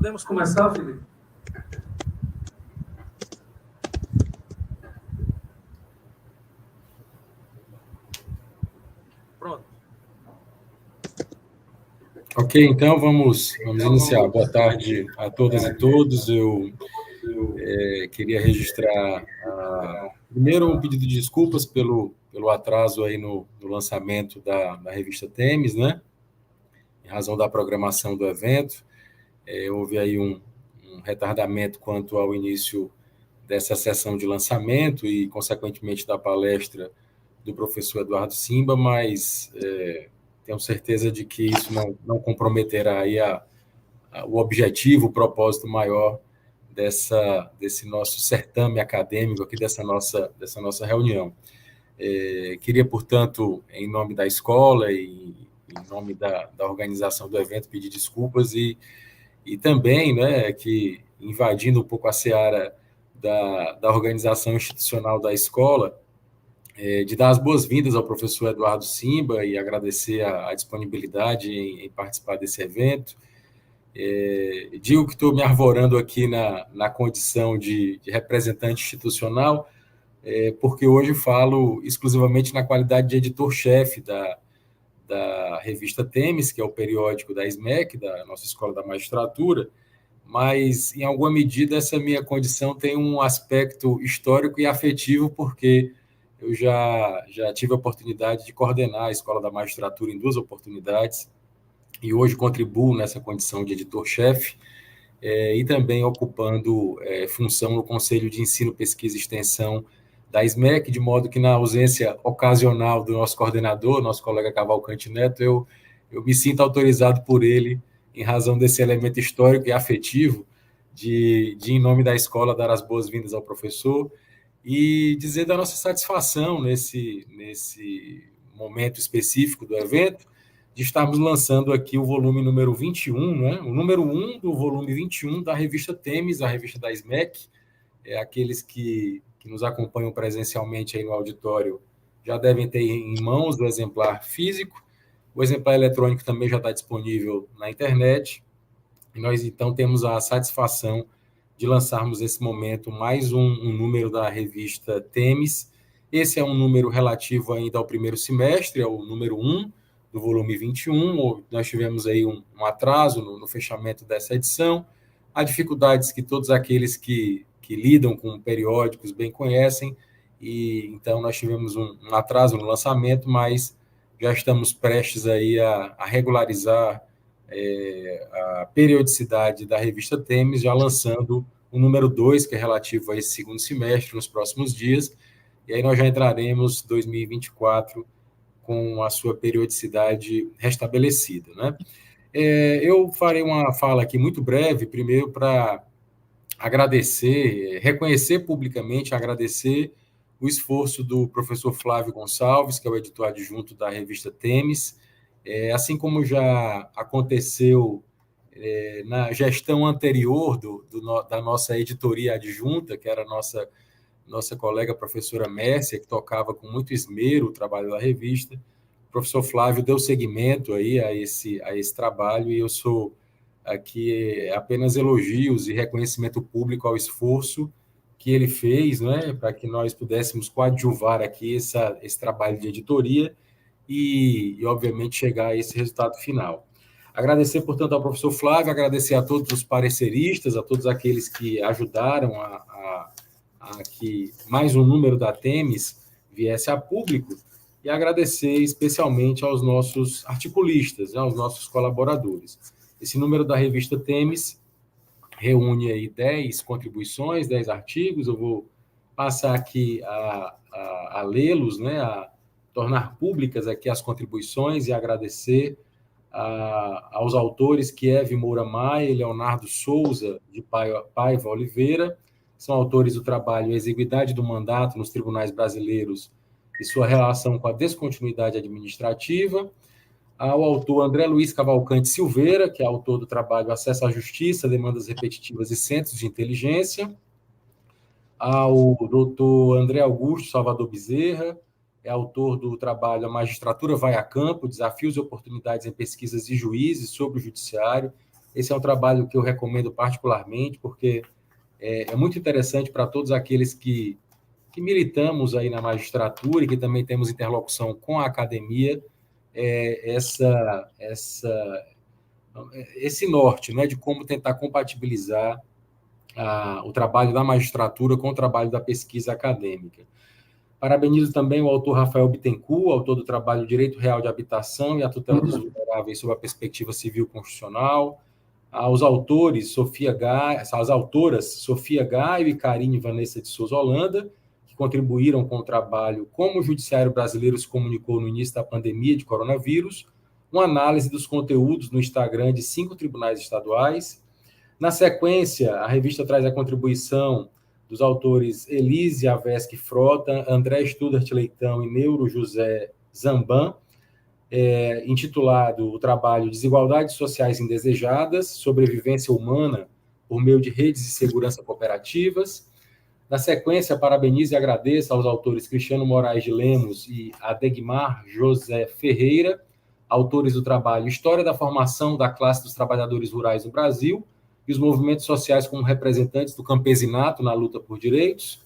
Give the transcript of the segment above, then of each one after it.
Podemos começar, Felipe? Pronto. Ok, então vamos iniciar. Boa tarde a todas e todos. Eu queria registrar, primeiro, um pedido de desculpas pelo atraso aí no lançamento da revista Temes, né? Em razão da programação do evento. Houve aí um retardamento quanto ao início dessa sessão de lançamento e, consequentemente, da palestra do professor Eduardo Simba, mas tenho certeza de que isso não comprometerá aí o objetivo, o propósito maior desse nosso certame acadêmico aqui, dessa nossa reunião. Queria, portanto, em nome da escola e em nome da organização do evento, pedir desculpas e também, né, que invadindo um pouco a seara da organização institucional da escola, de dar as boas-vindas ao professor Eduardo Simba e agradecer a disponibilidade em participar desse evento. Digo que estou me arvorando aqui na condição de representante institucional, porque hoje falo exclusivamente na qualidade de editor-chefe da revista Temes, que é o periódico da SMEC, da nossa Escola da Magistratura, mas, em alguma medida, essa minha condição tem um aspecto histórico e afetivo, porque eu já tive a oportunidade de coordenar a Escola da Magistratura em 2 oportunidades, e hoje contribuo nessa condição de editor-chefe, e também ocupando função no Conselho de Ensino, Pesquisa e Extensão da SMEC, de modo que, na ausência ocasional do nosso coordenador, nosso colega Cavalcante Neto, eu me sinto autorizado por ele, em razão desse elemento histórico e afetivo, de em nome da escola, dar as boas-vindas ao professor e dizer da nossa satisfação nesse momento específico do evento, de estarmos lançando aqui o volume número 21, né? O número 1 do volume 21 da revista Temes, a revista da SMEC. Aqueles que nos acompanham presencialmente aí no auditório já devem ter em mãos o exemplar físico. O exemplar eletrônico também já está disponível na internet. E nós, então, temos a satisfação de lançarmos nesse momento mais um número da revista Temes. Esse é um número relativo ainda ao primeiro semestre, é o número 1 do volume 21. Nós tivemos aí um atraso no fechamento dessa edição. Há dificuldades que todos aqueles que lidam com periódicos bem conhecem, e então nós tivemos um atraso no lançamento, mas já estamos prestes aí a regularizar a periodicidade da revista Temes, já lançando o número 2, que é relativo a esse segundo semestre, nos próximos dias, e aí nós já entraremos 2024 com a sua periodicidade restabelecida, né? Eu farei uma fala aqui muito breve, primeiro para agradecer, reconhecer publicamente, agradecer o esforço do professor Flávio Gonçalves, que é o editor adjunto da revista Temes, assim como já aconteceu na gestão anterior da nossa editoria adjunta, que era a nossa colega professora Mércia, que tocava com muito esmero o trabalho da revista. O professor Flávio deu seguimento aí a esse trabalho, e eu sou aqui apenas elogios e reconhecimento público ao esforço que ele fez, né, para que nós pudéssemos coadjuvar aqui esse trabalho de editoria e, obviamente, chegar a esse resultado final. Agradecer, portanto, ao professor Flávio, agradecer a todos os pareceristas, a todos aqueles que ajudaram a que mais um número da Temes viesse a público, e agradecer especialmente aos nossos articulistas, né, aos nossos colaboradores. Esse número da revista Temes reúne aí 10 contribuições, 10 artigos. Eu vou passar aqui a lê-los, né, a tornar públicas aqui as contribuições, e agradecer aos autores Kiev Moura Maia e Leonardo Souza de Paiva Oliveira. São autores do trabalho Exiguidade do Mandato nos Tribunais Brasileiros e sua relação com a descontinuidade administrativa. Ao autor André Luiz Cavalcante Silveira, que é autor do trabalho Acesso à Justiça, Demandas Repetitivas e Centros de Inteligência. Ao doutor André Augusto Salvador Bezerra, é autor do trabalho A Magistratura Vai a Campo, Desafios e Oportunidades em Pesquisas de Juízes sobre o Judiciário. Esse é um trabalho que eu recomendo particularmente, porque é muito interessante para todos aqueles que militamos aí na magistratura e que também temos interlocução com a academia, esse norte, né, de como tentar compatibilizar o trabalho da magistratura com o trabalho da pesquisa acadêmica. Parabenizo também o autor Rafael Bittencourt, autor do trabalho Direito Real de Habitação e a Tutela dos Vulneráveis sob a Perspectiva Civil Constitucional, aos autores as autoras Sofia Gaio e Karine Vanessa de Souza Holanda, que contribuíram com o trabalho Como o Judiciário Brasileiro se comunicou no início da pandemia de coronavírus, uma análise dos conteúdos no Instagram de 5 tribunais estaduais. Na sequência, a revista traz a contribuição dos autores Elise Avesque Frota, André Studart Leitão e Neuro José Zamban, intitulado o trabalho Desigualdades Sociais Indesejadas, Sobrevivência Humana por meio de redes de segurança cooperativas. Na sequência, parabenizo e agradeço aos autores Cristiano Moraes de Lemos e Adegmar José Ferreira, autores do trabalho História da Formação da Classe dos Trabalhadores Rurais no Brasil e os movimentos sociais como representantes do campesinato na luta por direitos.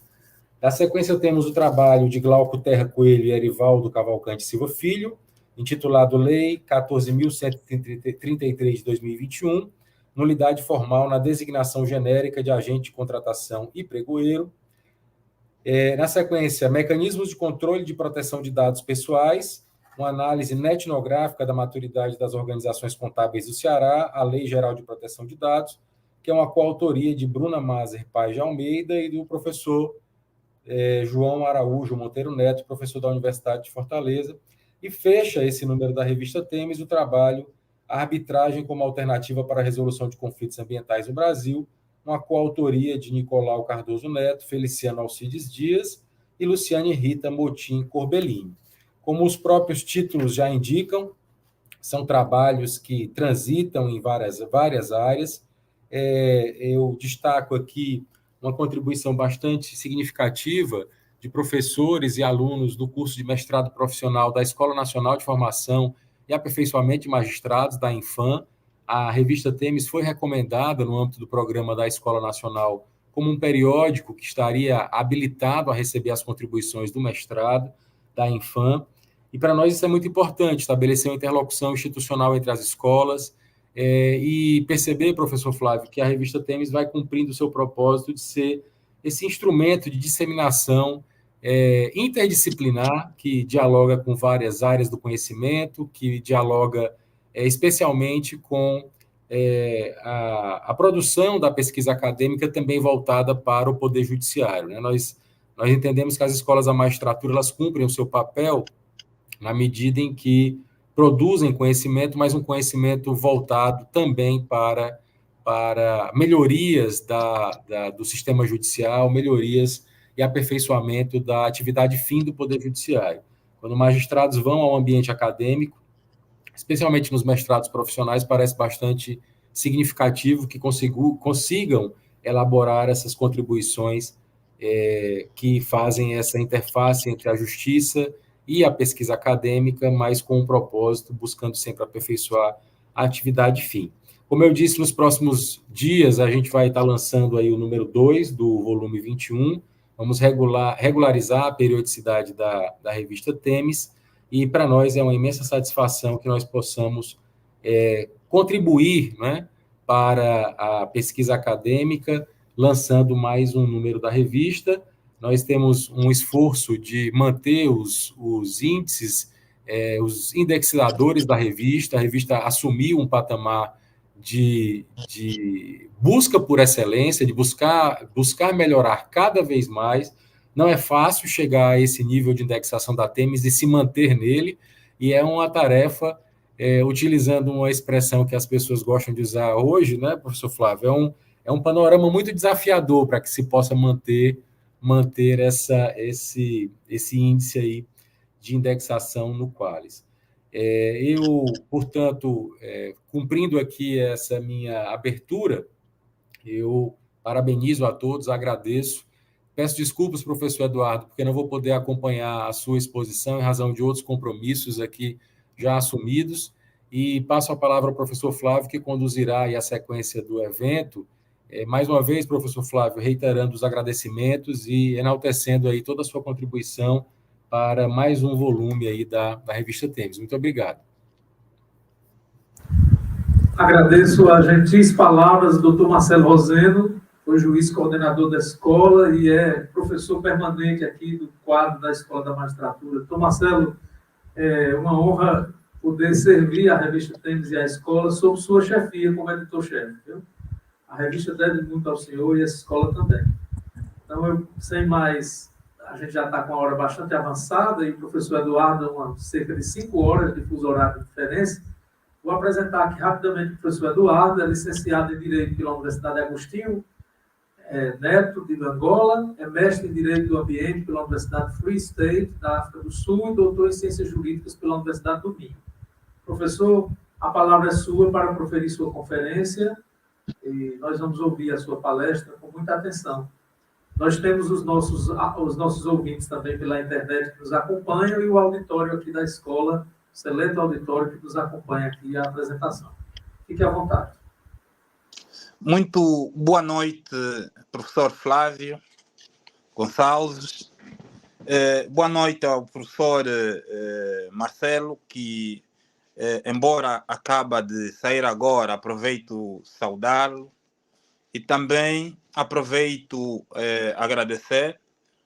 Na sequência, temos o trabalho de Glauco Terra Coelho e Erivaldo Cavalcante Silva Filho, intitulado Lei 14.133 de 2021, nulidade formal na designação genérica de agente de contratação e pregoeiro. Na sequência, mecanismos de controle de proteção de dados pessoais, uma análise etnográfica da maturidade das organizações contábeis do Ceará, a Lei Geral de Proteção de Dados, que é uma coautoria de Bruna Mazer Paz de Almeida e do professor João Araújo Monteiro Neto, professor da Universidade de Fortaleza, e fecha esse número da revista Temes o trabalho Arbitragem como Alternativa para a Resolução de Conflitos Ambientais no Brasil, uma coautoria de Nicolau Cardoso Neto, Feliciano Alcides Dias e Luciane Rita Motim Corbellini. Como os próprios títulos já indicam, são trabalhos que transitam em várias áreas. Eu destaco aqui uma contribuição bastante significativa de professores e alunos do curso de mestrado profissional da Escola Nacional de Formação e Aperfeiçoamento de Magistrados, da Infam. A revista Temes foi recomendada no âmbito do programa da Escola Nacional como um periódico que estaria habilitado a receber as contribuições do mestrado, da Infam. E para nós isso é muito importante, estabelecer uma interlocução institucional entre as escolas e perceber, professor Flávio, que a revista Temes vai cumprindo o seu propósito de ser esse instrumento de disseminação interdisciplinar, que dialoga com várias áreas do conhecimento, que dialoga especialmente com a produção da pesquisa acadêmica também voltada para o Poder Judiciário, né? Nós entendemos que as escolas da magistratura elas cumprem o seu papel na medida em que produzem conhecimento, mas um conhecimento voltado também para melhorias do sistema judicial, melhorias e aperfeiçoamento da atividade fim do Poder Judiciário. Quando magistrados vão ao ambiente acadêmico, especialmente nos mestrados profissionais, parece bastante significativo que consigam elaborar essas contribuições que fazem essa interface entre a justiça e a pesquisa acadêmica, mas com um propósito, buscando sempre aperfeiçoar a atividade fim. Como eu disse, nos próximos dias a gente vai estar lançando aí o número 2 do volume 21, vamos regularizar a periodicidade da revista Temes, e para nós é uma imensa satisfação que nós possamos contribuir, né, para a pesquisa acadêmica, lançando mais um número da revista. Nós temos um esforço de manter os índices, os indexadores da revista. A revista assumiu um patamar de busca por excelência, de buscar melhorar cada vez mais. Não é fácil chegar a esse nível de indexação da Temes e se manter nele, e é uma tarefa, utilizando uma expressão que as pessoas gostam de usar hoje, né, professor Flávio, é um panorama muito desafiador para que se possa manter esse índice aí de indexação no Qualis. Eu, portanto, cumprindo aqui essa minha abertura, eu parabenizo a todos, agradeço. Peço desculpas, professor Eduardo, porque não vou poder acompanhar a sua exposição em razão de outros compromissos aqui já assumidos, e passo a palavra ao professor Flávio, que conduzirá aí a sequência do evento. Mais uma vez, professor Flávio, reiterando os agradecimentos e enaltecendo aí toda a sua contribuição para mais um volume aí da revista Tênis. Muito obrigado. Agradeço as gentis palavras do Dr. Marcelo Roseno, foi juiz coordenador da escola e é professor permanente aqui do quadro da Escola da Magistratura. Dr. Marcelo, é uma honra poder servir a revista Tênis e a escola sob sua chefia como editor-chefe. A revista deve muito ao senhor e essa escola também. Então, eu, sem mais, a gente já está com a hora bastante avançada e o professor Eduardo, cerca de 5 horas de fuso horário de diferença. Vou apresentar aqui rapidamente o professor Eduardo, é licenciado em Direito pela Universidade Agostinho Neto, de Angola, é mestre em Direito do Ambiente pela Universidade Free State, da África do Sul, e doutor em Ciências Jurídicas pela Universidade do Minho. Professor, a palavra é sua para proferir sua conferência, e nós vamos ouvir a sua palestra com muita atenção. Nós temos os nossos ouvintes também pela internet que nos acompanham e o auditório aqui da escola, excelente auditório que nos acompanha aqui a apresentação. Fique à vontade. Muito boa noite, professor Flávio Gonçalves. Boa noite ao professor Marcelo, que, embora acaba de sair agora, aproveito saudá-lo e também aproveito agradecer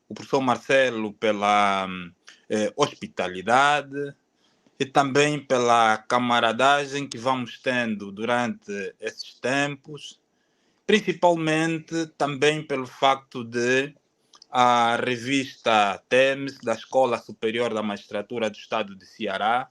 o professor Marcelo pela hospitalidade e também pela camaradagem que vamos tendo durante esses tempos, principalmente também pelo facto de a revista TEMS, da Escola Superior da Magistratura do Estado de Ceará,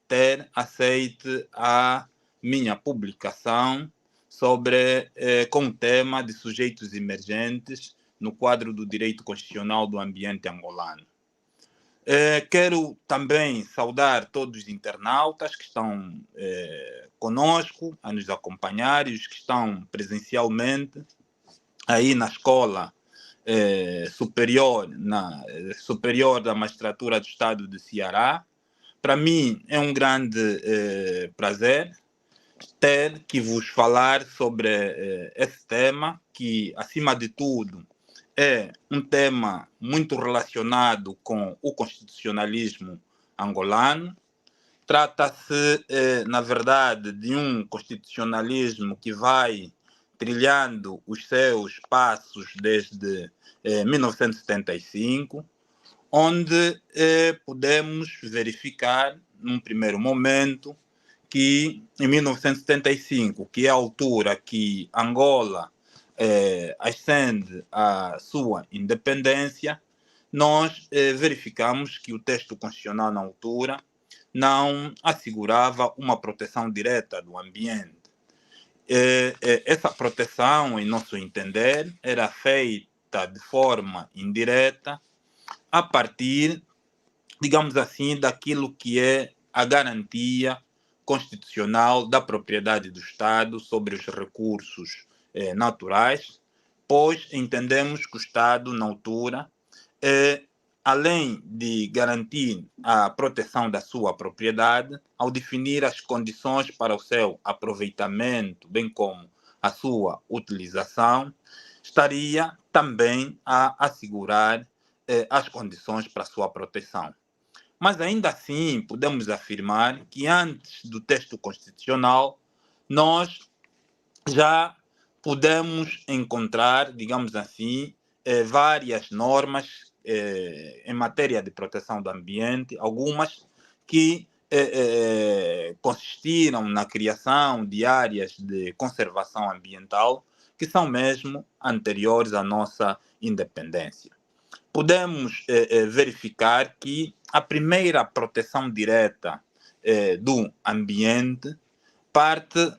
ter aceito a minha publicação sobre, com o tema de sujeitos emergentes no quadro do direito constitucional do ambiente angolano. Quero também saudar todos os internautas que estão conosco, a nos acompanhar, e os que estão presencialmente aí na Escola Superior da Magistratura do Estado de Ceará. Para mim é um grande prazer ter que vos falar sobre esse tema, que, acima de tudo, é um tema muito relacionado com o constitucionalismo angolano. Trata-se, na verdade, de um constitucionalismo que vai trilhando os seus passos desde 1975, onde podemos verificar, num primeiro momento, que em 1975, que é a altura que Angola ascende à sua independência, nós verificamos que o texto constitucional na altura não assegurava uma proteção direta do ambiente. Essa proteção, em nosso entender, era feita de forma indireta a partir, digamos assim, daquilo que é a garantia constitucional da propriedade do Estado sobre os recursos naturais, pois entendemos que o Estado, na altura, além de garantir a proteção da sua propriedade, ao definir as condições para o seu aproveitamento, bem como a sua utilização, estaria também a assegurar as condições para a sua proteção. Mas ainda assim, podemos afirmar que antes do texto constitucional, nós já podemos encontrar, digamos assim, várias normas em matéria de proteção do ambiente, algumas que consistiram na criação de áreas de conservação ambiental que são mesmo anteriores à nossa independência. Podemos verificar que a primeira proteção direta do ambiente parte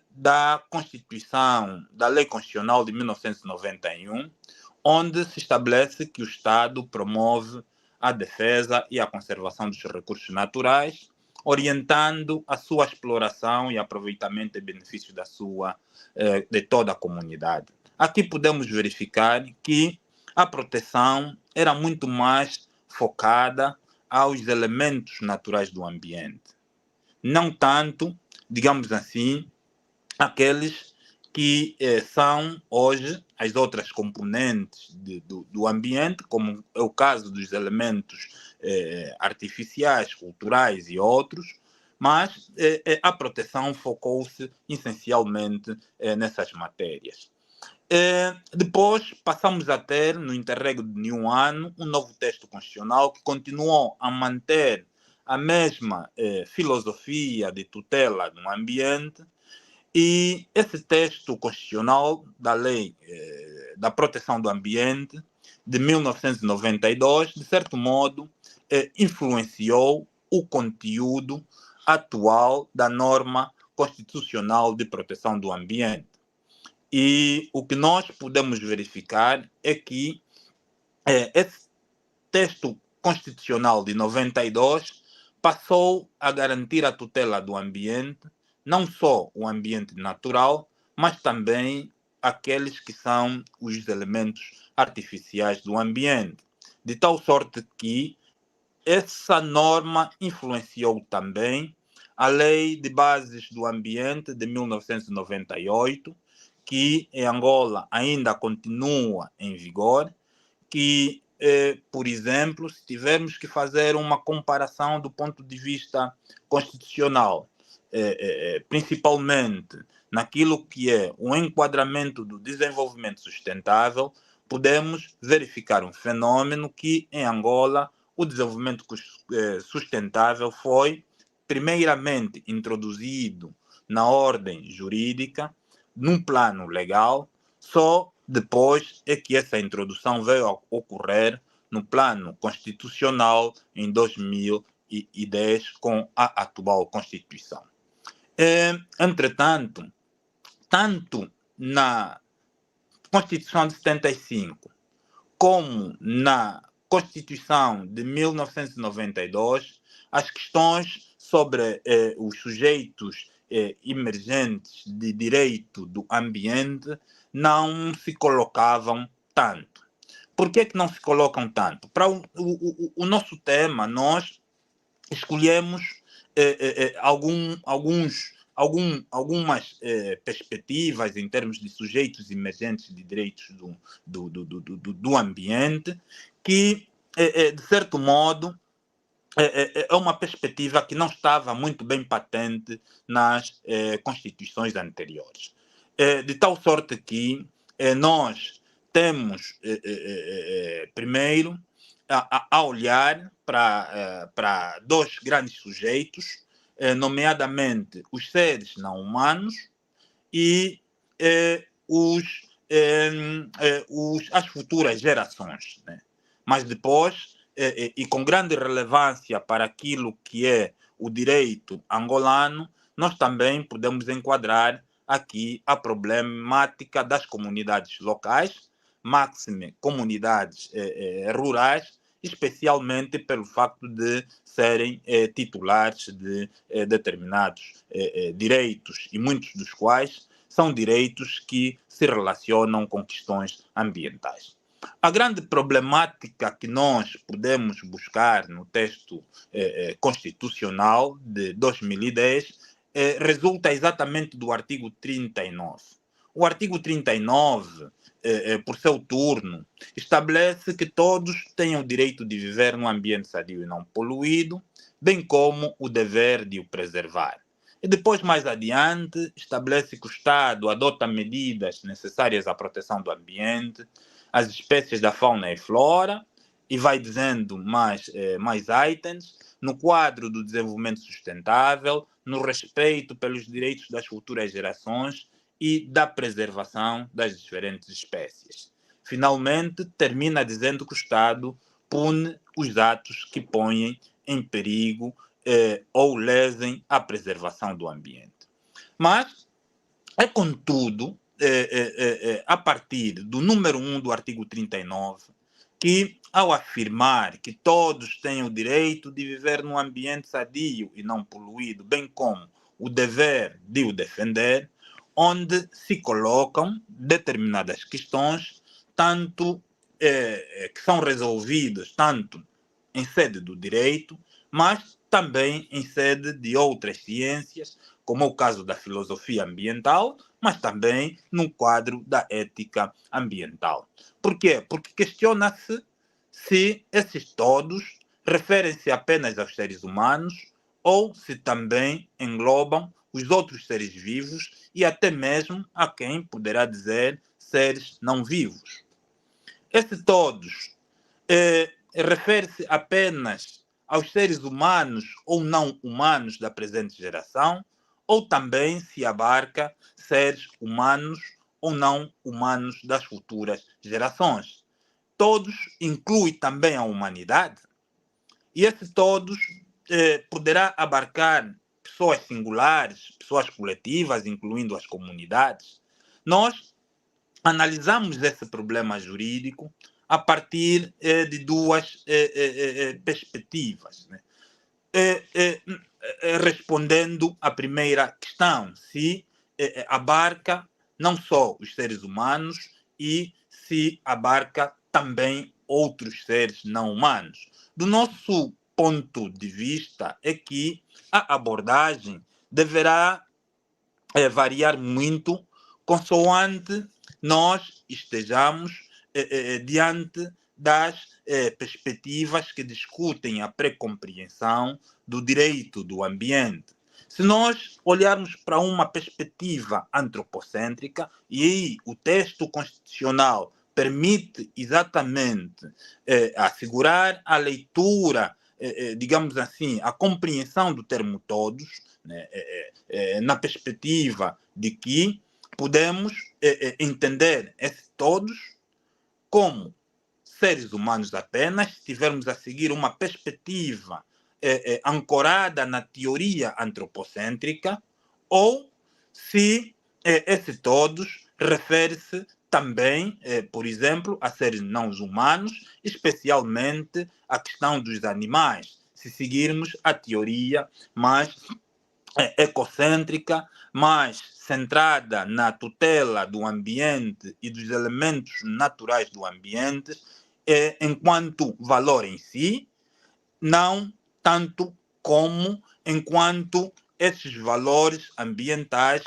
da Constituição, da Lei Constitucional de 1991, onde se estabelece que o Estado promove a defesa e a conservação dos recursos naturais, orientando a sua exploração e aproveitamento e benefício de toda a comunidade. Aqui podemos verificar que a proteção era muito mais focada aos elementos naturais do ambiente. não tanto, digamos assim, aqueles que são hoje as outras componentes do ambiente, como é o caso dos elementos artificiais, culturais e outros, mas a proteção focou-se essencialmente nessas matérias. Depois passamos a ter, no interregno de um ano, um novo texto constitucional que continuou a manter a mesma filosofia de tutela do ambiente, e esse texto constitucional da Lei da Proteção do Ambiente de 1992, de certo modo, influenciou o conteúdo atual da norma constitucional de proteção do ambiente. E o que nós podemos verificar é que esse texto constitucional de 92 passou a garantir a tutela do ambiente, não só o ambiente natural, mas também aqueles que são os elementos artificiais do ambiente, de tal sorte que essa norma influenciou também a Lei de Bases do Ambiente de 1998, que em Angola ainda continua em vigor, que, por exemplo, se tivermos que fazer uma comparação do ponto de vista constitucional, principalmente naquilo que é o enquadramento do desenvolvimento sustentável, podemos verificar um fenômeno que, em Angola, o desenvolvimento sustentável foi, primeiramente, introduzido na ordem jurídica, num plano legal, só depois é que essa introdução veio a ocorrer no plano constitucional em 2010 com a atual Constituição. Entretanto, tanto na Constituição de 75 como na Constituição de 1992, as questões sobre os sujeitos emergentes de direito do ambiente não se colocavam tanto. Por que não se colocam tanto? Para o nosso tema, nós escolhemos algumas perspectivas em termos de sujeitos emergentes de direitos do ambiente, que, de certo modo, é uma perspectiva que não estava muito bem patente nas constituições anteriores. De tal sorte que nós temos, primeiro, a olhar para dois grandes sujeitos, nomeadamente os seres não humanos e as futuras gerações, né? Mas depois, e com grande relevância para aquilo que é o direito angolano, nós também podemos enquadrar aqui a problemática das comunidades locais, máxime comunidades rurais, especialmente pelo facto de serem titulares de determinados direitos, e muitos dos quais são direitos que se relacionam com questões ambientais. A grande problemática que nós podemos buscar no texto constitucional de 2010 resulta exatamente do artigo 39. O artigo 39, por seu turno, estabelece que todos tenham o direito de viver num ambiente sadio e não poluído, bem como o dever de o preservar. E depois, mais adiante, estabelece que o Estado adota medidas necessárias à proteção do ambiente, as espécies da fauna e flora, e vai dizendo mais itens, no quadro do desenvolvimento sustentável, no respeito pelos direitos das futuras gerações e da preservação das diferentes espécies. Finalmente, termina dizendo que o Estado pune os atos que põem em perigo ou lesem a preservação do ambiente. Mas é, contudo, a partir do número 1 do artigo 39, que, ao afirmar que todos têm o direito de viver num ambiente sadio e não poluído, bem como o dever de o defender, onde se colocam determinadas questões, tanto que são resolvidas tanto em sede do direito, mas também em sede de outras ciências, como é o caso da filosofia ambiental, mas também no quadro da ética ambiental. Por quê? Porque questiona-se se esses todos referem-se apenas aos seres humanos ou se também englobam os outros seres vivos e até mesmo a quem poderá dizer seres não vivos. Esse todos refere-se apenas aos seres humanos ou não humanos da presente geração, ou também se abarca seres humanos ou não humanos das futuras gerações. Todos inclui também a humanidade, e esse todos poderá abarcar pessoas singulares, pessoas coletivas, incluindo as comunidades. Nós analisamos esse problema jurídico a partir de duas perspectivas, né? Respondendo à primeira questão, se abarca não só os seres humanos e se abarca também outros seres não humanos. Do nosso ponto de vista é que a abordagem deverá variar muito consoante nós estejamos diante das perspectivas que discutem a pré-compreensão do direito do ambiente. Se nós olharmos para uma perspectiva antropocêntrica, e aí o texto constitucional permite exatamente assegurar a leitura, digamos assim, a compreensão do termo todos, né, na perspectiva de que podemos entender esses todos como seres humanos apenas, se tivermos a seguir uma perspectiva ancorada na teoria antropocêntrica, ou se esse todos refere-se também, por exemplo, a seres não humanos, especialmente a questão dos animais, se seguirmos a teoria mais ecocêntrica, mais centrada na tutela do ambiente e dos elementos naturais do ambiente, enquanto valor em si, não tanto como enquanto esses valores ambientais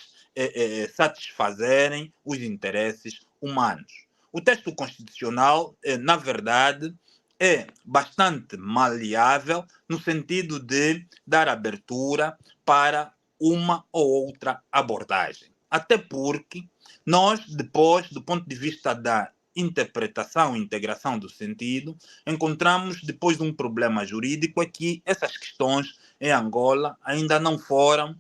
satisfazerem os interesses humanos. O texto constitucional, na verdade, é bastante maleável no sentido de dar abertura para uma ou outra abordagem. Até porque nós, depois, do ponto de vista da interpretação e integração do sentido, encontramos depois um problema jurídico, é que essas questões em Angola ainda não foram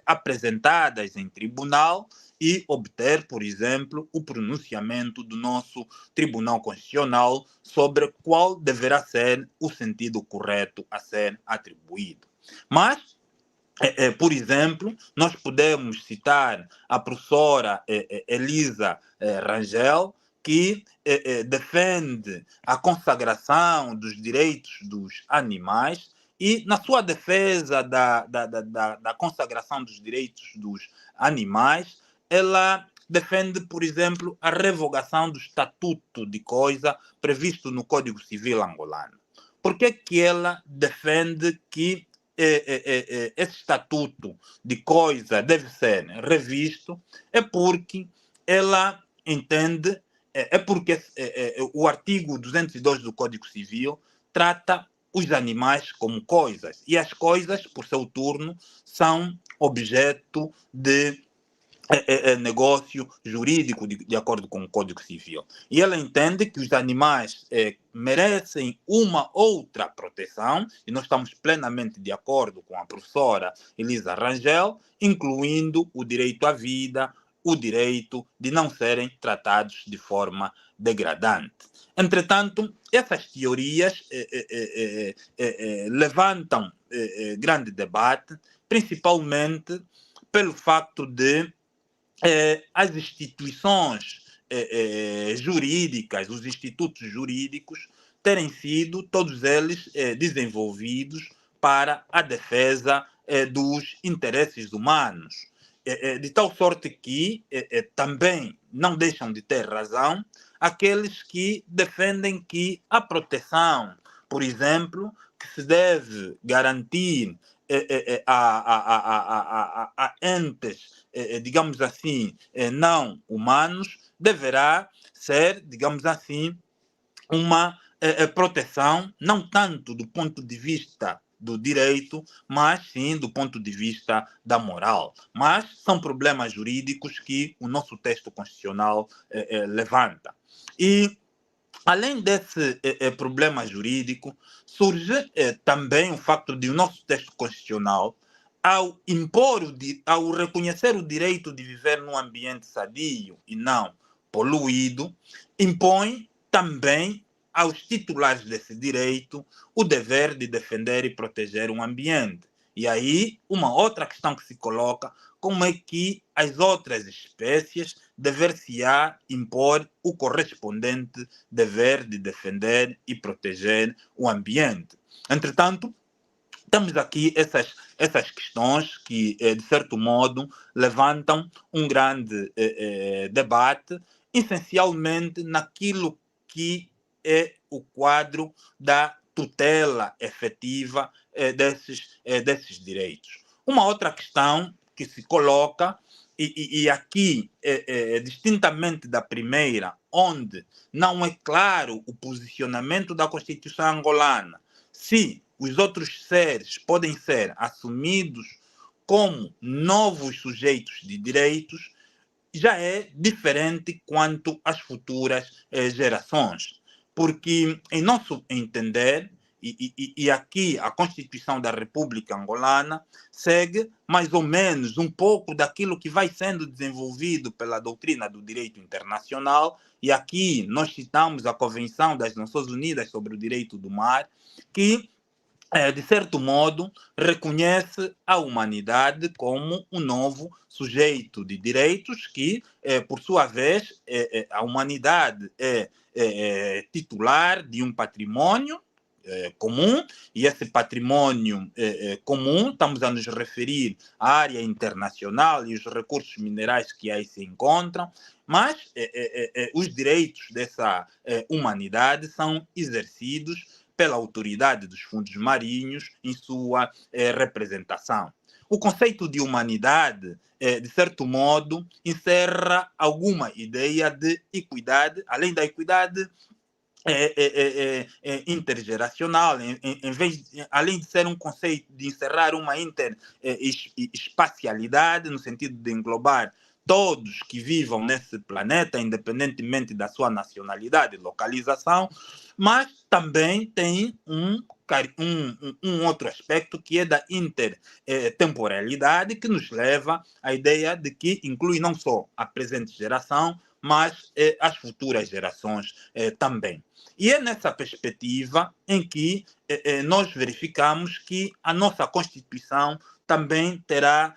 apresentadas em tribunal e obter, por exemplo, o pronunciamento do nosso Tribunal Constitucional sobre qual deverá ser o sentido correto a ser atribuído. Mas, por exemplo, nós podemos citar a professora Elisa Rangel, que defende a consagração dos direitos dos animais e, na sua defesa da consagração dos direitos dos animais, ela defende, por exemplo, a revogação do estatuto de coisa previsto no Código Civil angolano. Por que ela defende que esse estatuto de coisa deve ser revisto? É porque ela entende, porque o artigo 202 do Código Civil trata os animais como coisas, e as coisas, por seu turno, são objeto de negócio jurídico de acordo com o Código Civil. E ela entende que os animais merecem uma outra proteção, e nós estamos plenamente de acordo com a professora Elisa Rangel, incluindo o direito à vida, o direito de não serem tratados de forma degradante. Entretanto, essas teorias levantam grande debate, principalmente pelo facto de as instituições jurídicas, os institutos jurídicos, terem sido todos eles desenvolvidos para a defesa dos interesses humanos. De tal sorte que também não deixam de ter razão aqueles que defendem que a proteção, por exemplo, que se deve garantir a entes, digamos assim, não humanos, deverá ser, digamos assim, uma proteção, não tanto do ponto de vista do direito, mas sim do ponto de vista da moral. Mas são problemas jurídicos que o nosso texto constitucional levanta. E, além desse problema jurídico, surge também o facto de o nosso texto constitucional, ao ao reconhecer o direito de viver num ambiente sadio e não poluído, impõe também aos titulares desse direito o dever de defender e proteger o ambiente. E aí, uma outra questão que se coloca, como é que as outras espécies dever-se-á impor o correspondente dever de defender e proteger o ambiente. Entretanto, temos aqui essas questões que, de certo modo, levantam um grande debate, essencialmente naquilo que é o quadro da tutela efetiva desses direitos. Uma outra questão que se coloca, e aqui, distintamente da primeira, onde não é claro o posicionamento da Constituição angolana, se os outros seres podem ser assumidos como novos sujeitos de direitos, já é diferente quanto às futuras gerações. Porque, em nosso entender, e aqui a Constituição da República Angolana segue mais ou menos um pouco daquilo que vai sendo desenvolvido pela doutrina do direito internacional, e aqui nós citamos a Convenção das Nações Unidas sobre o Direito do Mar, que de certo modo, reconhece a humanidade como um novo sujeito de direitos que, por sua vez, a humanidade é titular de um patrimônio comum, e esse patrimônio comum, estamos a nos referir à área internacional e os recursos minerais que aí se encontram, mas os direitos dessa humanidade são exercidos pela autoridade dos fundos marinhos em sua representação. O conceito de humanidade, de certo modo, encerra alguma ideia de equidade, além da equidade intergeracional, além de ser um conceito de encerrar uma interespacialidade, no sentido de englobar todos que vivam nesse planeta, independentemente da sua nacionalidade e localização, mas também tem um outro aspecto que é da intertemporalidade, que nos leva à ideia de que inclui não só a presente geração, mas as futuras gerações também. E é nessa perspectiva em que nós verificamos que a nossa Constituição também terá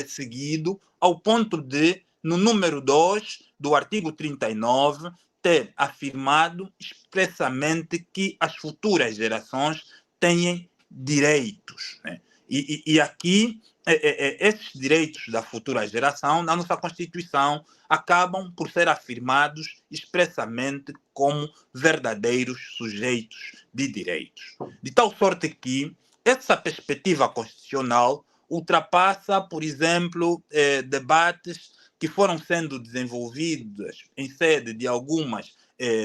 seguido ao ponto de, no número 2 do artigo 39, ter afirmado expressamente que as futuras gerações têm direitos, né? E aqui, esses direitos da futura geração, na nossa Constituição, acabam por ser afirmados expressamente como verdadeiros sujeitos de direitos. De tal sorte que essa perspectiva constitucional ultrapassa, por exemplo, debates que foram sendo desenvolvidos em sede de algumas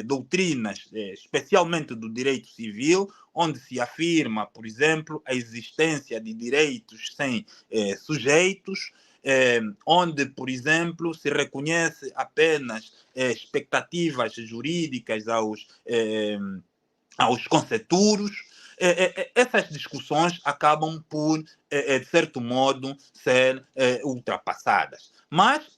doutrinas, especialmente do direito civil, onde se afirma, por exemplo, a existência de direitos sem sujeitos, onde, por exemplo, se reconhece apenas expectativas jurídicas aos conceituros. Essas discussões acabam por, de certo modo, ser ultrapassadas. Mas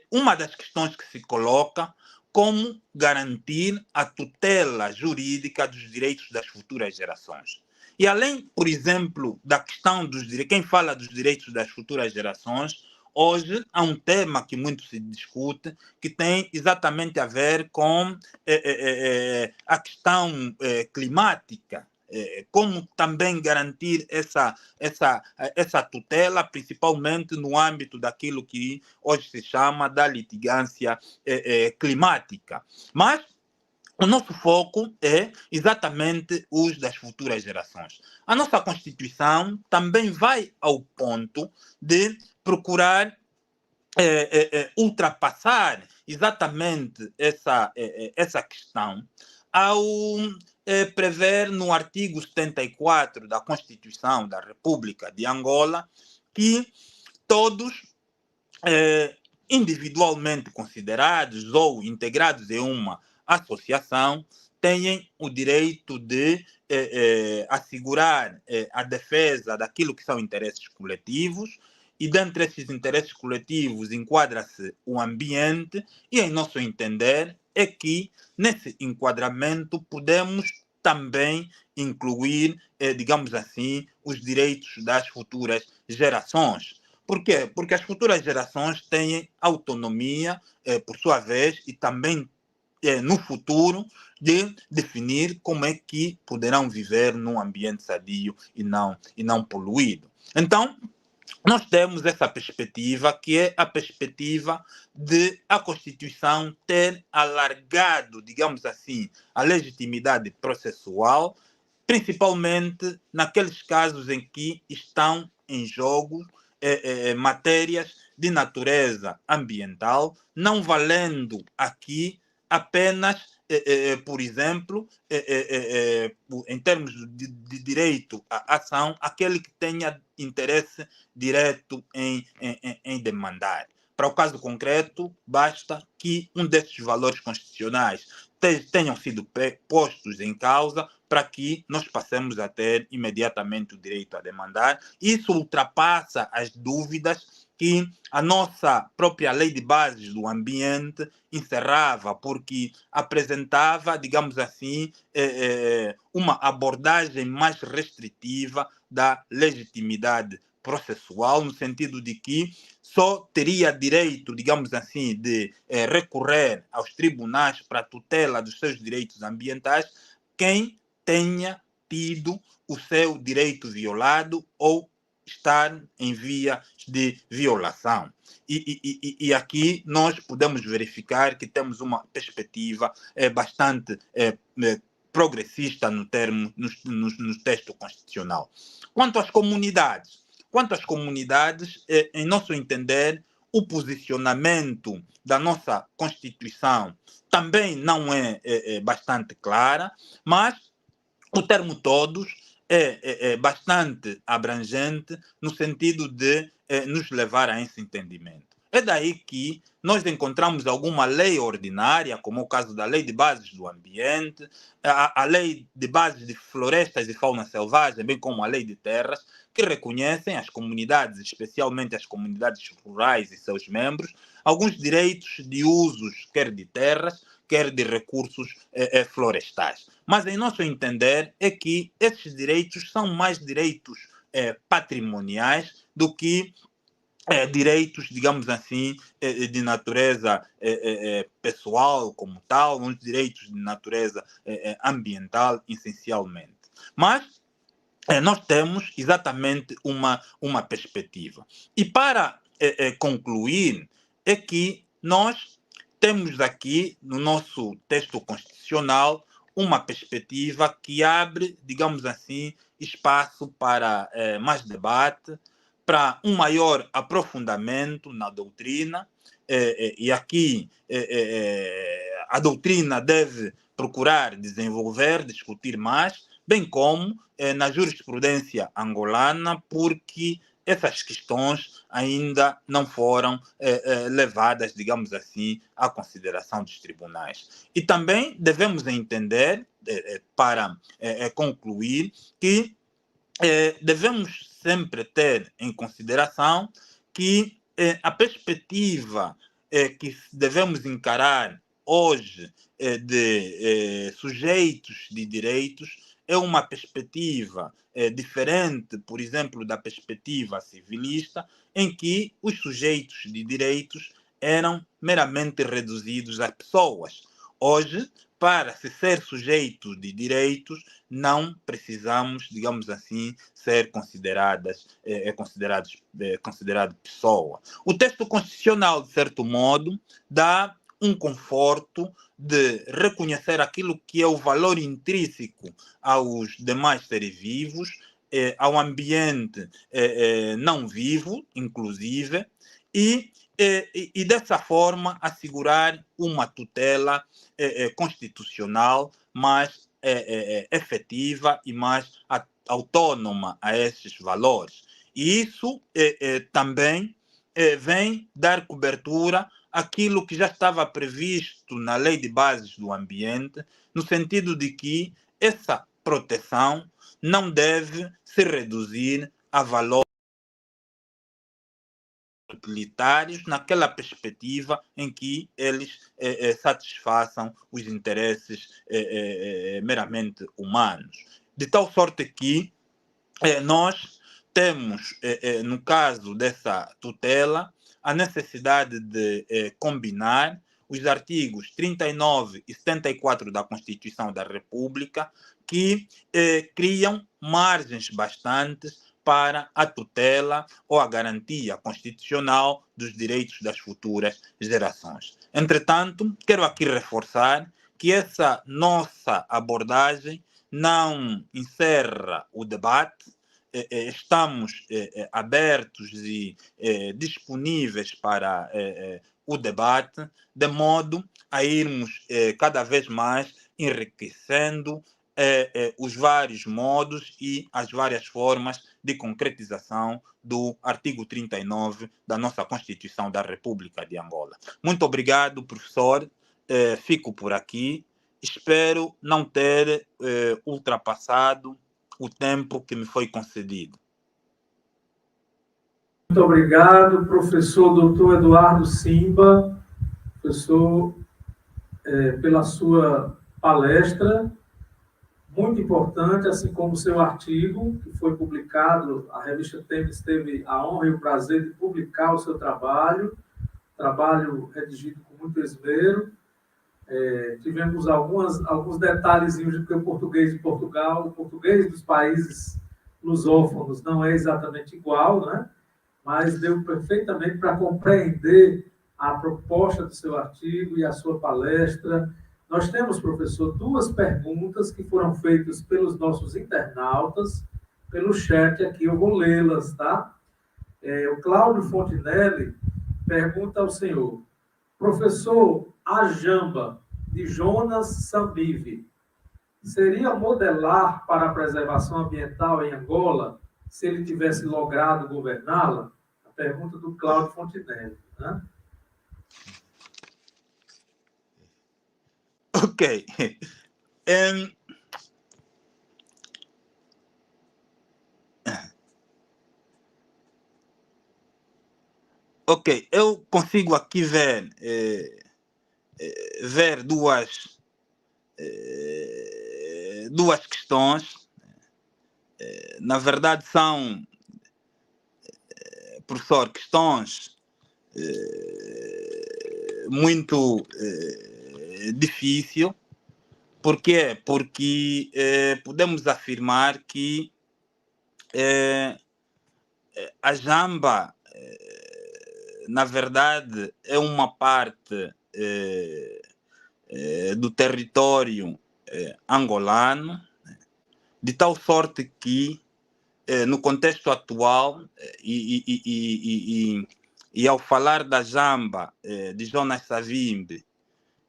uma das questões que se coloca, como garantir a tutela jurídica dos direitos das futuras gerações. E além, por exemplo, da questão dos direitos, quem fala dos direitos das futuras gerações, hoje há um tema que muito se discute, que tem exatamente a ver com a questão climática. Como também garantir essa tutela, principalmente no âmbito daquilo que hoje se chama da litigância climática. Mas o nosso foco é exatamente os das futuras gerações. A nossa Constituição também vai ao ponto de procurar ultrapassar exatamente essa questão ao prever no artigo 74 da Constituição da República de Angola que todos, individualmente considerados ou integrados em uma associação, têm o direito de assegurar a defesa daquilo que são interesses coletivos, e dentre esses interesses coletivos enquadra-se o ambiente, e em nosso entender é que nesse enquadramento podemos também incluir, digamos assim, os direitos das futuras gerações. Por quê? Porque as futuras gerações têm autonomia, por sua vez, e também no futuro, de definir como é que poderão viver num ambiente sadio e não poluído. Então, nós temos essa perspectiva, que é a perspectiva de a Constituição ter alargado, digamos assim, a legitimidade processual, principalmente naqueles casos em que estão em jogo matérias de natureza ambiental, não valendo aqui apenas, por exemplo, em termos de direito à ação, aquele que tenha interesse direto em demandar. Para o caso concreto, basta que um desses valores constitucionais tenham sido postos em causa para que nós passemos a ter imediatamente o direito a demandar. Isso ultrapassa as dúvidas que a nossa própria lei de bases do ambiente encerrava, porque apresentava, digamos assim, uma abordagem mais restritiva da legitimidade processual, no sentido de que só teria direito, digamos assim, de recorrer aos tribunais para a tutela dos seus direitos ambientais quem tenha tido o seu direito violado ou estar em via de violação. E aqui nós podemos verificar que temos uma perspectiva bastante progressista no texto constitucional. Quanto às comunidades, em nosso entender, o posicionamento da nossa Constituição também não é bastante clara, mas o termo todos é bastante abrangente no sentido de nos levar a esse entendimento. É daí que nós encontramos alguma lei ordinária, como o caso da Lei de Bases do Ambiente, a Lei de Bases de Florestas e Fauna Selvagem, bem como a Lei de Terras, que reconhecem às comunidades, especialmente às comunidades rurais e seus membros, alguns direitos de usos, quer de terras, quer de recursos florestais. Mas, em nosso entender, é que esses direitos são mais direitos patrimoniais do que direitos, digamos assim, de natureza pessoal como tal, uns direitos de natureza ambiental, essencialmente. Mas nós temos exatamente uma perspectiva. E para concluir, é que nós temos aqui, no nosso texto constitucional, uma perspectiva que abre, digamos assim, espaço para mais debate, para um maior aprofundamento na doutrina, e aqui a doutrina deve procurar desenvolver, discutir mais, bem como na jurisprudência angolana, porque essas questões ainda não foram levadas, digamos assim, à consideração dos tribunais. E também devemos entender, para concluir, que devemos sempre ter em consideração que a perspectiva que devemos encarar hoje de sujeitos de direitos é uma perspectiva diferente, por exemplo, da perspectiva civilista, em que os sujeitos de direitos eram meramente reduzidos a pessoas. Hoje, para se ser sujeito de direitos, não precisamos, digamos assim, ser considerado pessoa. O texto constitucional, de certo modo, dá um conforto de reconhecer aquilo que é o valor intrínseco aos demais seres vivos, ao ambiente não vivo, inclusive, e dessa forma assegurar uma tutela constitucional mais efetiva e mais autônoma a esses valores. E isso também vem dar cobertura àquilo que já estava previsto na Lei de Bases do Ambiente, no sentido de que essa proteção não deve se reduzir a valores utilitários naquela perspectiva em que eles satisfaçam os interesses meramente humanos. De tal sorte que nós temos, no caso dessa tutela, a necessidade de combinar os artigos 39 e 74 da Constituição da República, que criam margens bastantes para a tutela ou a garantia constitucional dos direitos das futuras gerações. Entretanto, quero aqui reforçar que essa nossa abordagem não encerra o debate. Estamos abertos e disponíveis para o debate, de modo a irmos cada vez mais enriquecendo os vários modos e as várias formas de concretização do artigo 39 da nossa Constituição da República de Angola. Muito obrigado, professor. Fico por aqui. Espero não ter ultrapassado o tempo que me foi concedido. Muito obrigado, professor Dr. Eduardo Simba, professor, pela sua palestra, muito importante, assim como o seu artigo, que foi publicado, a revista Temes teve a honra e o prazer de publicar o seu trabalho redigido com muito esmero. Tivemos alguns detalhezinhos, porque o português de Portugal, o português dos países lusófonos não é exatamente igual, né? Mas deu perfeitamente para compreender a proposta do seu artigo e a sua palestra. Nós temos, professor, 2 perguntas que foram feitas pelos nossos internautas, pelo chat aqui, eu vou lê-las, tá? O Cláudio Fontinelli pergunta ao senhor: professor, a Jamba, de Jonas Sambive, seria modelar para a preservação ambiental em Angola se ele tivesse logrado governá-la? A pergunta do Cláudio Fontinelli, né? Ok. Ok, eu consigo aqui ver duas questões. Na verdade, são, professor, questões muito difíceis. Por quê? Porque podemos afirmar que a Jamba, na verdade, é uma parte do território angolano, de tal sorte que, no contexto atual, e ao falar da Jamba de Jonas Savimbi,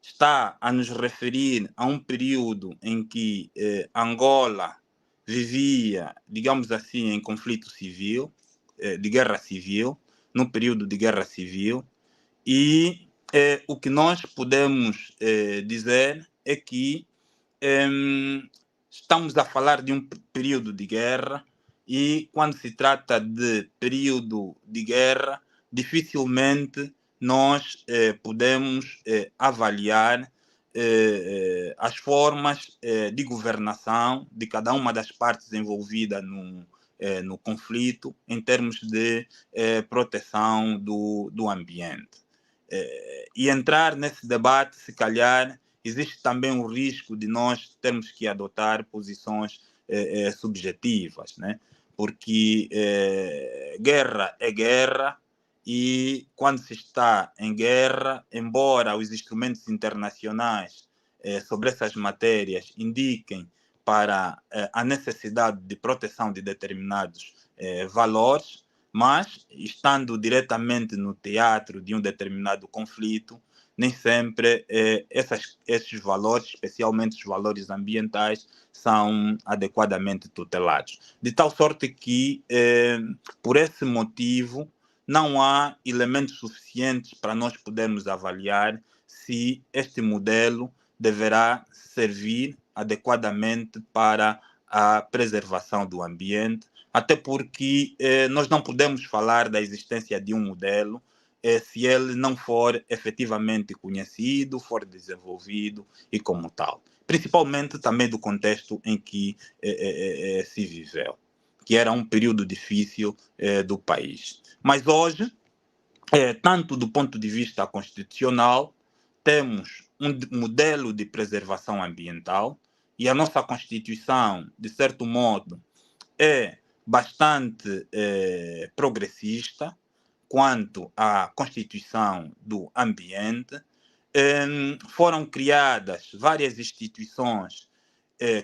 está a nos referir a um período em que Angola vivia, digamos assim, em conflito civil, de guerra civil, no período de guerra civil, e o que nós podemos dizer é que estamos a falar de um período de guerra, e quando se trata de período de guerra, dificilmente nós podemos avaliar as formas de governação de cada uma das partes envolvidas no conflito, em termos de proteção do ambiente. E entrar nesse debate, se calhar, existe também o risco de nós termos que adotar posições subjetivas, né? Porque guerra é guerra, e quando se está em guerra, embora os instrumentos internacionais sobre essas matérias indiquem para a necessidade de proteção de determinados valores, mas estando diretamente no teatro de um determinado conflito, nem sempre esses valores, especialmente os valores ambientais, são adequadamente tutelados. De tal sorte que, por esse motivo, não há elementos suficientes para nós podermos avaliar se este modelo deverá servir adequadamente para a preservação do ambiente, até porque nós não podemos falar da existência de um modelo se ele não for efetivamente conhecido, for desenvolvido e como tal. Principalmente também do contexto em que se viveu, que era um período difícil do país. Mas hoje, tanto do ponto de vista constitucional, temos um modelo de preservação ambiental e a nossa Constituição, de certo modo, é bastante progressista quanto à Constituição do Ambiente. Foram criadas várias instituições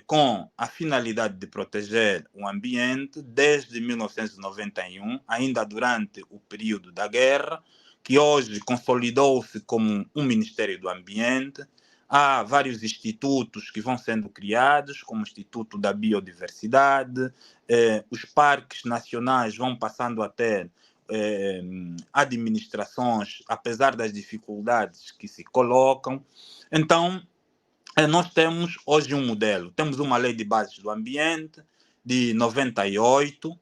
com a finalidade de proteger o ambiente desde 1991, ainda durante o período da guerra, que hoje consolidou-se como um Ministério do Ambiente. Há vários institutos que vão sendo criados, como o Instituto da Biodiversidade, os parques nacionais vão passando a ter administrações, apesar das dificuldades que se colocam. Então, nós temos hoje um modelo. Temos uma lei de bases do ambiente de 98,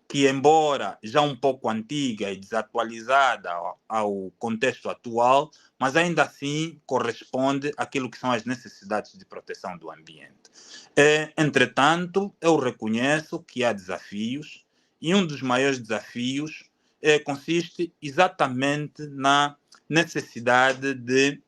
que, embora já um pouco antiga e desatualizada ao contexto atual, mas ainda assim corresponde àquilo que são as necessidades de proteção do ambiente. Entretanto, eu reconheço que há desafios, e um dos maiores desafios consiste exatamente na necessidade de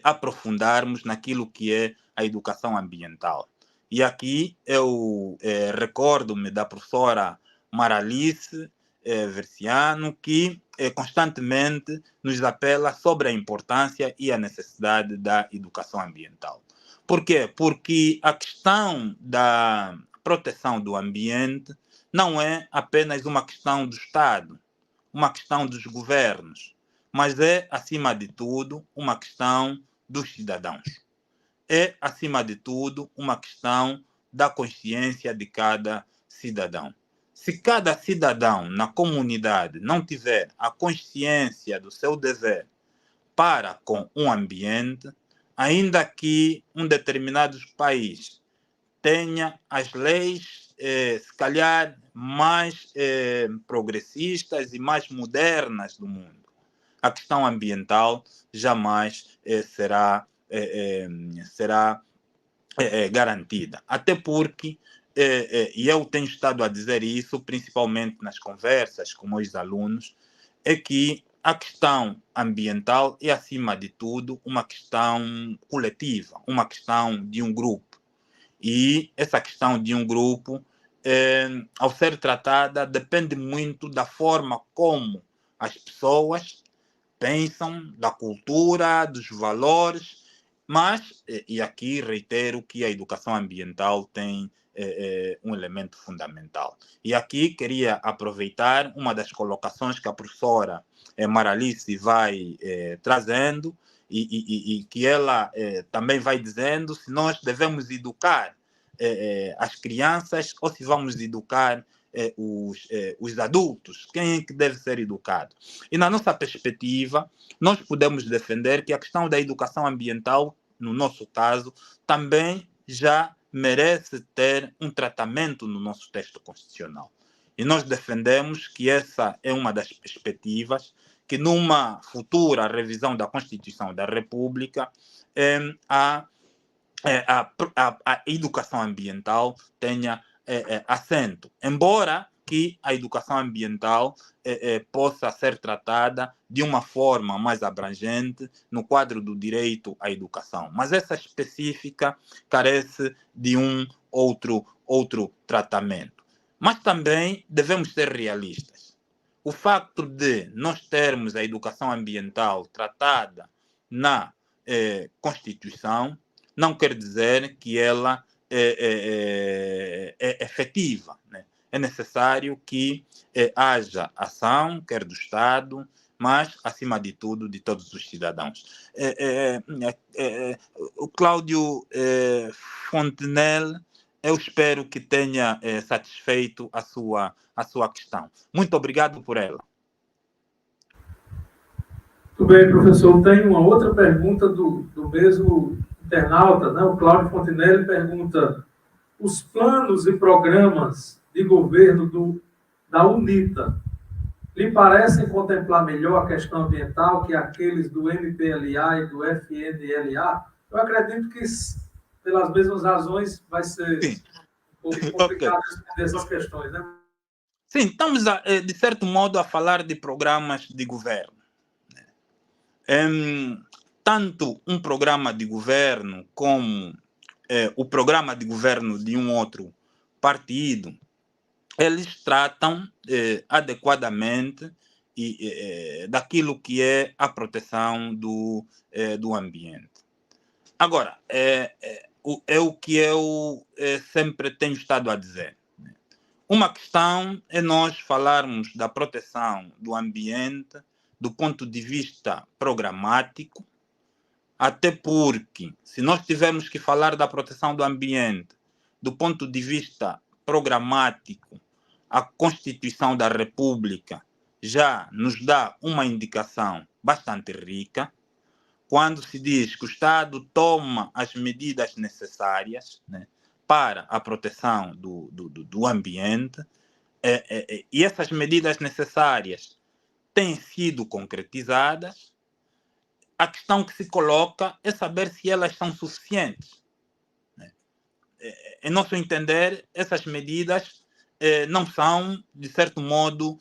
aprofundarmos naquilo que é a educação ambiental. E aqui eu recordo-me da professora Maralice Versiano, que constantemente nos apela sobre a importância e a necessidade da educação ambiental. Por quê? Porque a questão da proteção do ambiente não é apenas uma questão do Estado, uma questão dos governos, mas é, acima de tudo, uma questão dos cidadãos. É, acima de tudo, uma questão da consciência de cada cidadão. Se cada cidadão na comunidade não tiver a consciência do seu dever para com o ambiente, ainda que um determinado país tenha as leis, se calhar, mais progressistas e mais modernas do mundo, a questão ambiental jamais será garantida. Até porque, e eu tenho estado a dizer isso, principalmente nas conversas com meus alunos, é que a questão ambiental é, acima de tudo, uma questão coletiva, uma questão de um grupo. E essa questão de um grupo, ao ser tratada, depende muito da forma como as pessoas pensam, da cultura, dos valores, mas, e aqui reitero que a educação ambiental tem um elemento fundamental. E aqui queria aproveitar uma das colocações que a professora Maralice vai trazendo e que ela também vai dizendo se nós devemos educar as crianças ou se vamos educar os adultos, quem é que deve ser educado. E na nossa perspectiva, nós podemos defender que a questão da educação ambiental, no nosso caso, também já merece ter um tratamento no nosso texto constitucional. E nós defendemos que essa é uma das perspectivas que numa futura revisão da Constituição da República a educação ambiental tenha assento, embora que a educação ambiental possa ser tratada de uma forma mais abrangente no quadro do direito à educação. Mas essa específica carece de um outro tratamento. Mas também devemos ser realistas. o facto de nós termos a educação ambiental tratada na Constituição não quer dizer que ela é efetiva, né? É necessário que haja ação, quer do Estado, mas, acima de tudo, de todos os cidadãos. O Cláudio Fontenelle, eu espero que tenha satisfeito a sua questão. Muito obrigado por ela. Muito bem, professor. Tem uma outra pergunta do mesmo internauta, né? O Cláudio Fontenelle pergunta: os planos e programas de governo da UNITA lhe parecem contemplar melhor a questão ambiental que aqueles do MPLA e do FNLA? Eu acredito que, pelas mesmas razões, vai ser um pouco complicado responder essas questões, né? Sim, estamos, de certo modo, a falar de programas de governo. Tanto um programa de governo como o programa de governo de um outro partido, eles tratam adequadamente daquilo que é a proteção do ambiente. Agora, é o que eu sempre tenho estado a dizer. Uma questão é nós falarmos da proteção do ambiente do ponto de vista programático, até porque, se nós tivermos que falar da proteção do ambiente do ponto de vista programático, a Constituição da República já nos dá uma indicação bastante rica, quando se diz que o Estado toma as medidas necessárias, né, para a proteção do ambiente, e essas medidas necessárias têm sido concretizadas. A questão que se coloca é saber se elas são suficientes. Em nosso entender, essas medidas não são, de certo modo,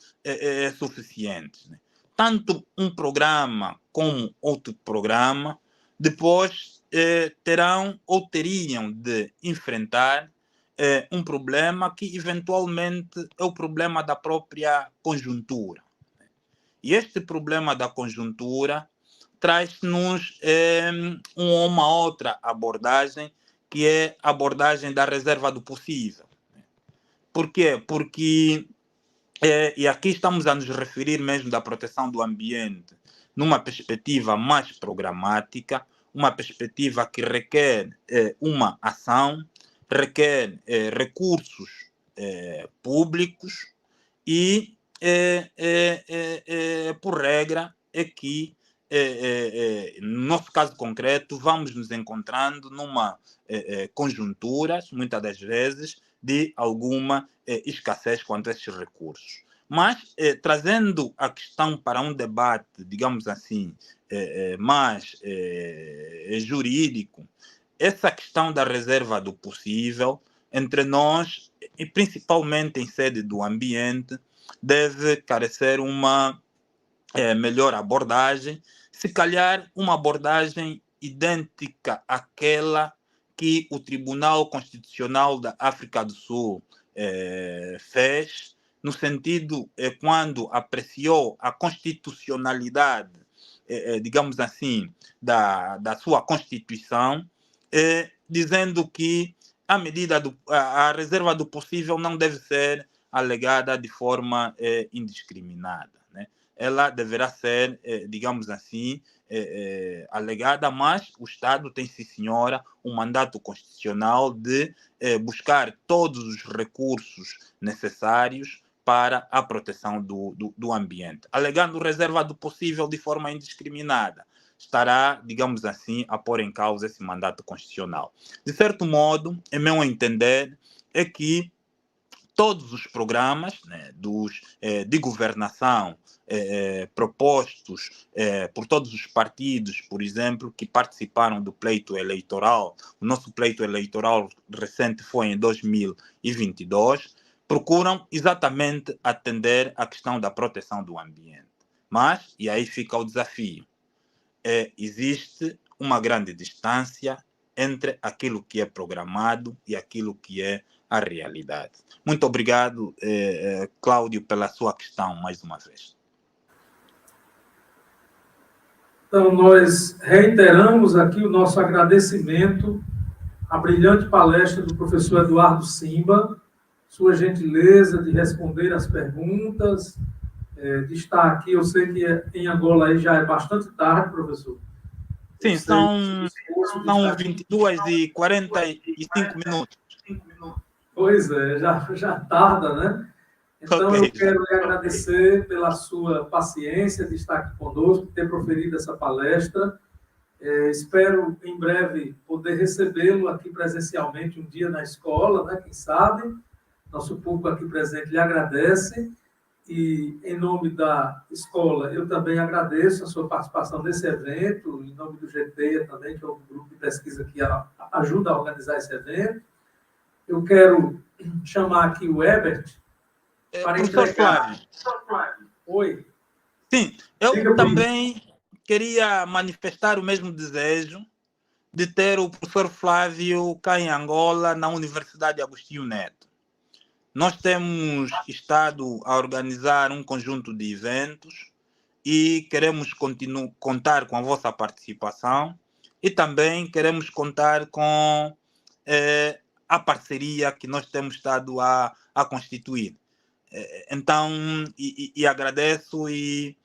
suficientes. Tanto um programa como outro programa, depois terão ou teriam de enfrentar um problema que, eventualmente, é o problema da própria conjuntura. E este problema da conjuntura traz-nos uma outra abordagem, que é a abordagem da reserva do possível. Por quê? Porque, e aqui estamos a nos referir mesmo da proteção do ambiente numa perspectiva mais programática, uma perspectiva que requer uma ação, requer recursos públicos e, por regra, é que, no nosso caso concreto, vamos nos encontrando numa conjuntura, muitas das vezes, de alguma escassez quanto a esses recursos. Mas, trazendo a questão para um debate, digamos assim, mais jurídico, essa questão da reserva do possível, entre nós, e principalmente em sede do ambiente, deve carecer uma melhor abordagem, se calhar uma abordagem idêntica àquela que o Tribunal Constitucional da África do Sul fez, no sentido quando apreciou a constitucionalidade, digamos assim, da sua Constituição, dizendo que a reserva do possível não deve ser alegada de forma indiscriminada, né? Ela deverá ser, digamos assim, alegada, mas o Estado tem, sim senhora, um mandato constitucional de buscar todos os recursos necessários para a proteção do ambiente. Alegando reserva do possível de forma indiscriminada, estará, digamos assim, a pôr em causa esse mandato constitucional. De certo modo, em meu entender, é que todos os programas, né, de governação propostos por todos os partidos, por exemplo, que participaram do pleito eleitoral, o nosso pleito eleitoral recente foi em 2022, procuram exatamente atender à questão da proteção do ambiente. Mas, e aí fica o desafio, existe uma grande distância entre aquilo que é programado e aquilo que é a realidade. Muito obrigado, Cláudio, pela sua questão mais uma vez. Então, nós reiteramos aqui o nosso agradecimento à brilhante palestra do professor Eduardo Simba, sua gentileza de responder as perguntas, de estar aqui. Eu sei que em Angola aí já é bastante tarde, professor. Sim, são 22h45 minutos. Pois é, já tarda, né? Então, eu quero lhe agradecer pela sua paciência de estar aqui conosco, ter proferido essa palestra. Espero, em breve, poder recebê-lo aqui presencialmente um dia na escola, né? Quem sabe? Nosso público aqui presente lhe agradece. E, em nome da escola, eu também agradeço a sua participação nesse evento, em nome do GTEA também, que é um grupo de pesquisa que ajuda a organizar esse evento. Eu quero chamar aqui o Herbert para professor entregar... Flávio. Oi. Sim, eu também queria manifestar o mesmo desejo de ter o professor Flávio cá em Angola, na Universidade Agostinho Neto. Nós temos estado a organizar um conjunto de eventos e queremos contar com a vossa participação e também queremos contar com a parceria que nós temos estado a constituir. Então, agradeço e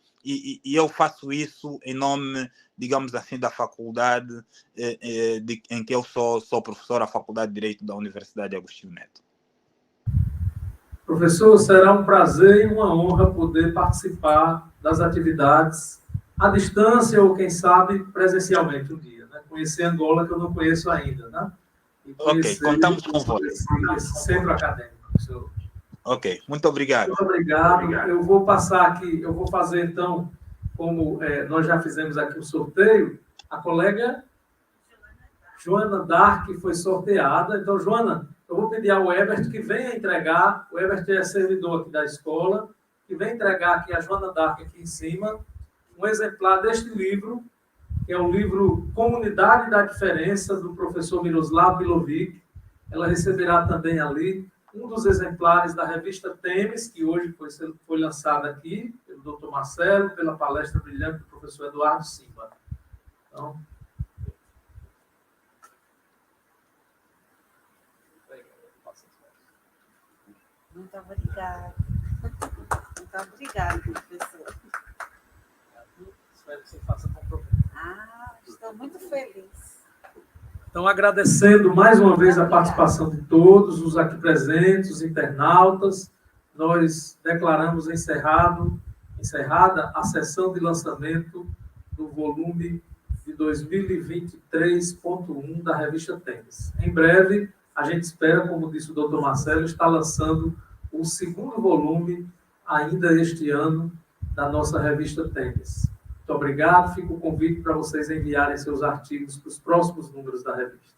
eu faço isso em nome, digamos assim, da faculdade em que eu sou professor da Faculdade de Direito da Universidade Agostinho Neto. Professor, será um prazer e uma honra poder participar das atividades à distância ou, quem sabe, presencialmente um dia, né? Conhecer Angola, que eu não conheço ainda, né? Ok, contamos com você. Esse centro acadêmico, professor. Ok, muito obrigado. Muito obrigado. Eu vou passar aqui, eu vou fazer, então, como nós já fizemos aqui o sorteio, a colega Joana Dark foi sorteada. Então, Joana, eu vou pedir ao Herbert que venha entregar, o Herbert é servidor aqui da escola, que venha entregar aqui a Joana Dark aqui em cima, um exemplar deste livro, que é o livro Comunidade da Diferença, do professor Miroslav Milovic. Ela receberá também ali um dos exemplares da revista Temes, que hoje foi lançada aqui, pelo Dr. Marcelo, pela palestra brilhante do professor Eduardo Simba. Então... Muito obrigada. Muito obrigada, professor. Espero que você faça compromisso. Estou muito feliz. Então, agradecendo mais uma vez a participação de todos, os aqui presentes, os internautas, nós declaramos encerrada a sessão de lançamento do volume de 2023.1 da revista Temes. Em breve, a gente espera, como disse o Dr. Marcelo, estar lançando o segundo volume, ainda este ano, da nossa revista Temes. Muito obrigado. Fica o convite para vocês enviarem seus artigos para os próximos números da revista.